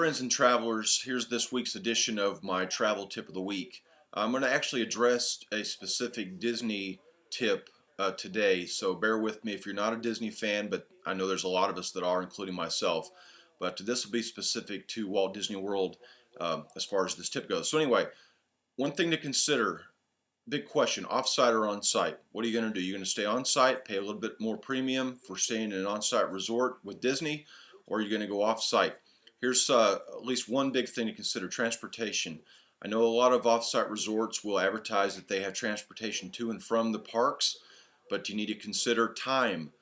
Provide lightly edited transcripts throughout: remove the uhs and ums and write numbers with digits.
friends and travelers, here's this week's edition of my travel tip of the week. I'm going to actually address a specific Disney tip today, so bear with me if you're not a Disney fan, but I know there's a lot of us that are, including myself. But this will be specific to Walt Disney World as far as this tip goes. So anyway, one thing to consider, big question, off-site or on-site? What are you going to do? You're going to stay on-site, pay a little bit more premium for staying in an on-site resort with Disney, or you're going to go off-site? Here's at least one big thing to consider: transportation. I know a lot of off-site resorts will advertise that they have transportation to and from the parks, but you need to consider time.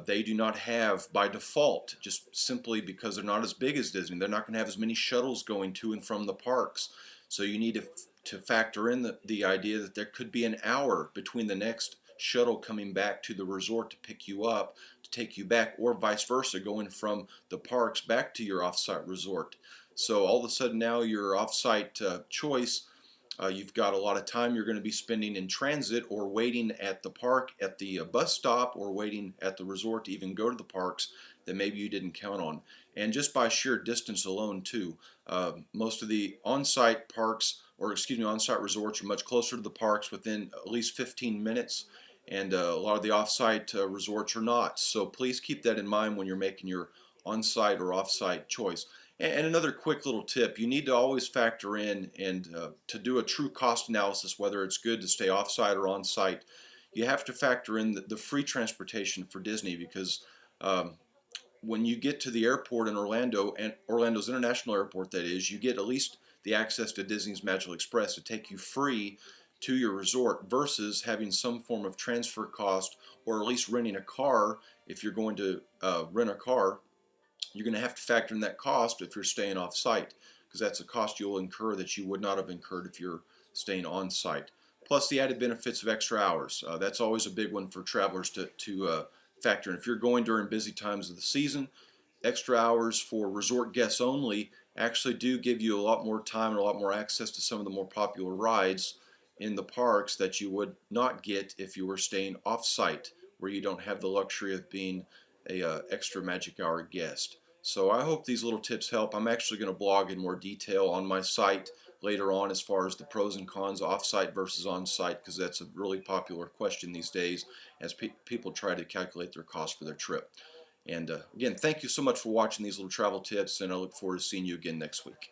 They do not have by default, just simply because they're not as big as Disney. They're not going to have as many shuttles going to and from the parks. So you need to factor in the idea that there could be an hour between the next shuttle coming back to the resort to pick you up, to take you back, or vice versa, going from the parks back to your off-site resort. So all of a sudden now your off-site choice, you've got a lot of time you're going to be spending in transit or waiting at the park, at the bus stop, or waiting at the resort to even go to the parks that maybe you didn't count on. And just by sheer distance alone too, most of the on-site parks, or excuse me, on-site resorts are much closer to the parks, within at least 15 minutes, and a lot of the off-site resorts are not. So please keep that in mind when you're making your on-site or off-site choice. And another quick little tip: you need to always factor in, and to do a true cost analysis, whether it's good to stay off-site or on-site, you have to factor in the free transportation for Disney, because when you get to the airport in Orlando, and Orlando's International Airport that is, you get at least the access to Disney's Magical Express to take you free to your resort, versus having some form of transfer cost, or at least renting a car. If you're going to rent a car, you're going to have to factor in that cost if you're staying off site, because that's a cost you'll incur that you would not have incurred if you're staying on site. Plus the added benefits of extra hours. That's always a big one for travelers to factor in. If you're going during busy times of the season, extra hours for resort guests only actually do give you a lot more time and a lot more access to some of the more popular rides in the parks that you would not get if you were staying off-site, where you don't have the luxury of being a extra magic hour guest. So I hope these little tips help. I'm actually going to blog in more detail on my site later on as far as the pros and cons, off-site versus on-site, because that's a really popular question these days as people try to calculate their cost for their trip. And again, thank you so much for watching these little travel tips, and I look forward to seeing you again next week.